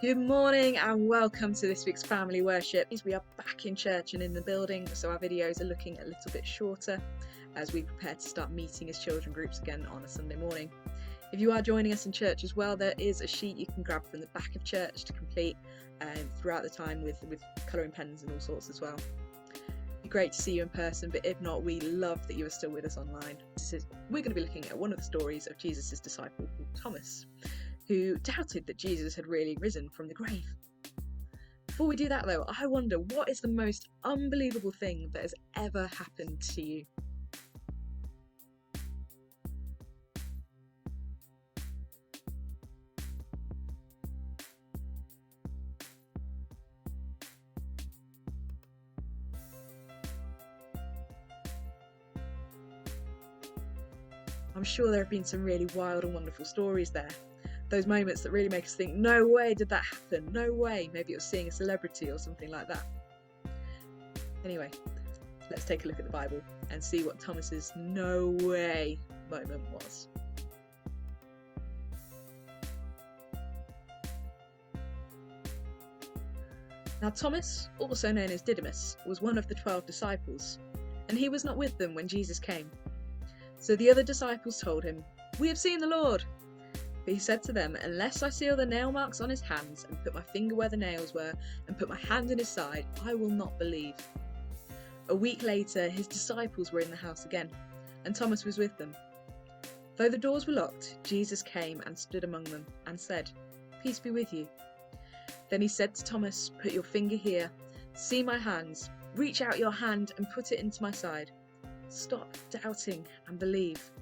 Good morning and welcome to this week's family worship. We are back in church and in the building, so our videos are looking a little bit shorter as we prepare to start meeting as children groups again on a Sunday morning. If you are joining us in church as well, there is a sheet you can grab from the back of church to complete throughout the time with colouring pens and all sorts as well. It'd be great to see you in person, but if not, we love that you are still with us online. We're going to be looking at one of the stories of Jesus' disciple called Thomas, who doubted that Jesus had really risen from the grave. Before we do that though, I wonder, what is the most unbelievable thing that has ever happened to you? I'm sure there have been some really wild and wonderful stories there. Those moments that really make us think, no way did that happen, no way. Maybe it was seeing a celebrity or something like that. Anyway, let's take a look at the Bible and see what Thomas's no way moment was. Now Thomas, also known as Didymus, was one of the 12 disciples, and he was not with them when Jesus came. So the other disciples told him, "We have seen the Lord." But he said to them, "Unless I see the nail marks on his hands, and put my finger where the nails were, and put my hand in his side, I will not believe." A week later, his disciples were in the house again, and Thomas was with them. Though the doors were locked, Jesus came and stood among them, and said, "Peace be with you." Then he said to Thomas, "Put your finger here, see my hands, reach out your hand and put it into my side. Stop doubting and believe."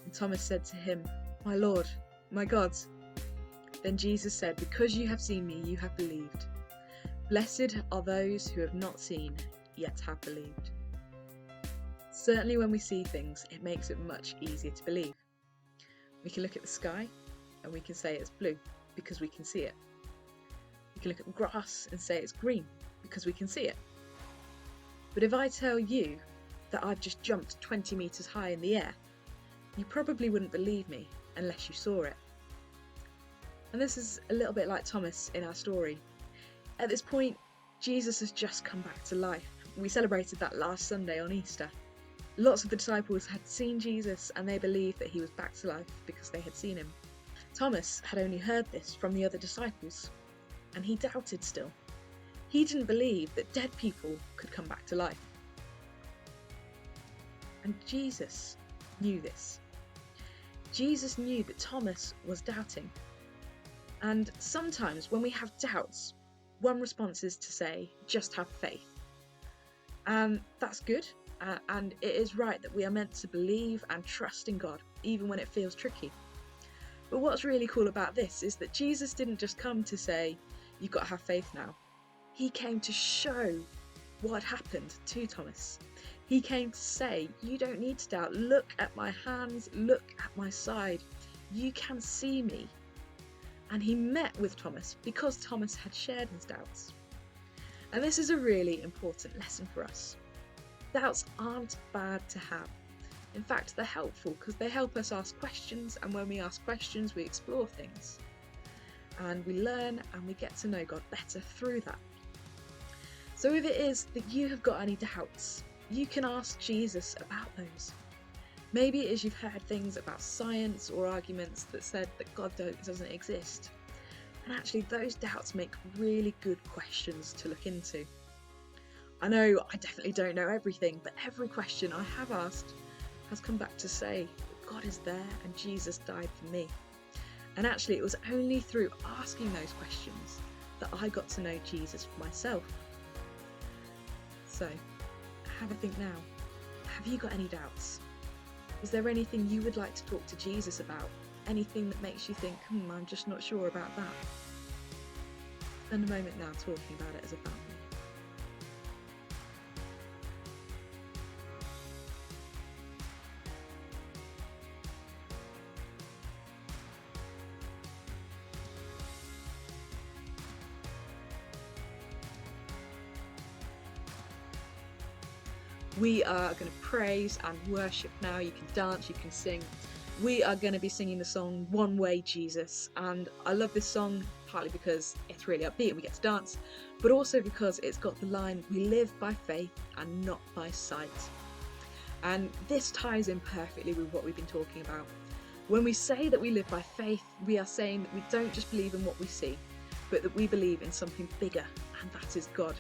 And Thomas said to him, "My Lord, my God." Then Jesus said, "Because you have seen me, you have believed. Blessed are those who have not seen, yet have believed." Certainly when we see things, it makes it much easier to believe. We can look at the sky and we can say it's blue because we can see it. We can look at the grass and say it's green because we can see it. But if I tell you that I've just jumped 20 metres high in the air, you probably wouldn't believe me unless you saw it. And this is a little bit like Thomas in our story. At this point, Jesus has just come back to life. We celebrated that last Sunday on Easter. Lots of the disciples had seen Jesus and they believed that he was back to life because they had seen him. Thomas had only heard this from the other disciples, and he doubted still. He didn't believe that dead people could come back to life. And Jesus knew this. Jesus knew that Thomas was doubting. And sometimes when we have doubts, one response is to say, just have faith. And that's good. And it is right that we are meant to believe and trust in God, even when it feels tricky. But what's really cool about this is that Jesus didn't just come to say, you've got to have faith now. He came to show what happened to Thomas. He came to say, you don't need to doubt. Look at my hands, look at my side. You can see me. And he met with Thomas because Thomas had shared his doubts. And this is a really important lesson for us. Doubts aren't bad to have. In fact, they're helpful because they help us ask questions, and when we ask questions, we explore things. And we learn and we get to know God better through that. So if it is that you have got any doubts, you can ask Jesus about those. Maybe it is you've heard things about science or arguments that said that God doesn't exist. And actually those doubts make really good questions to look into. I know I definitely don't know everything, but every question I have asked has come back to say that God is there and Jesus died for me. And actually it was only through asking those questions that I got to know Jesus for myself. So, have a think now. Have you got any doubts? Is there anything you would like to talk to Jesus about? Anything that makes you think, I'm just not sure about that? Spend a moment now talking about it as a family. We are going to praise and worship now. You can dance, you can sing. We are going to be singing the song One Way Jesus, and I love this song partly because it's really upbeat and we get to dance, but also because it's got the line, "We live by faith and not by sight." And this ties in perfectly with what we've been talking about. When we say that we live by faith, we are saying that we don't just believe in what we see, but that we believe in something bigger, and that is God.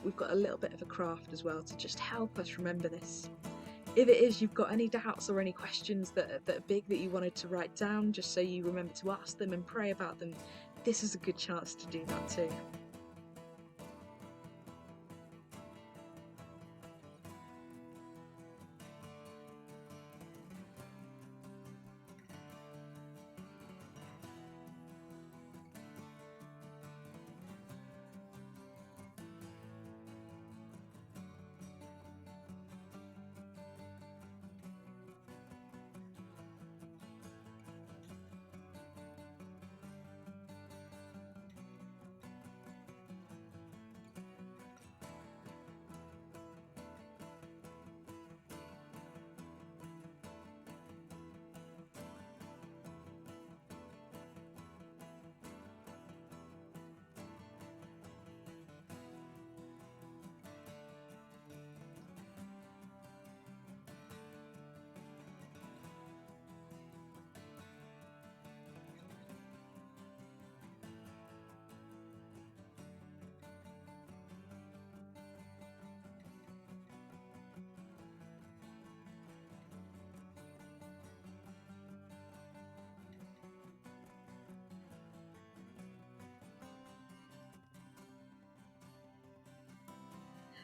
We've got a little bit of a craft as well to just help us remember this. If it is you've got any doubts or any questions that are big that you wanted to write down just so you remember to ask them and pray about them, this is a good chance to do that too.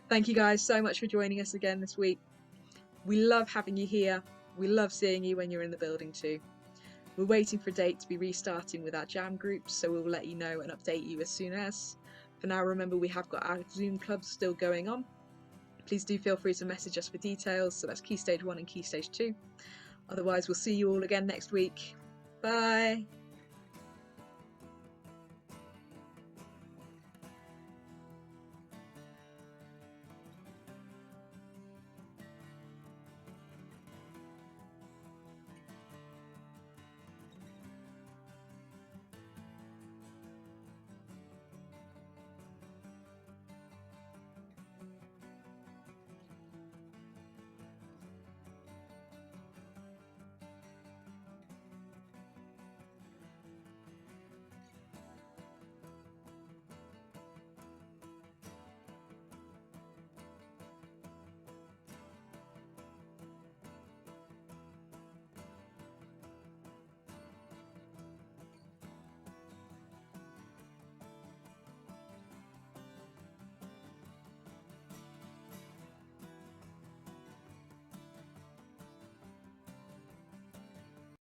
Thank you guys so much for joining us again this week. We love having you here. We love seeing you when you're in the building too. We're waiting for a date to be restarting with our jam groups, so we'll let you know and update you as soon as. For now, remember we have got our Zoom clubs still going on. Please do feel free to message us for details, so that's Key Stage 1 and Key Stage 2. Otherwise, we'll see you all again next week. Bye!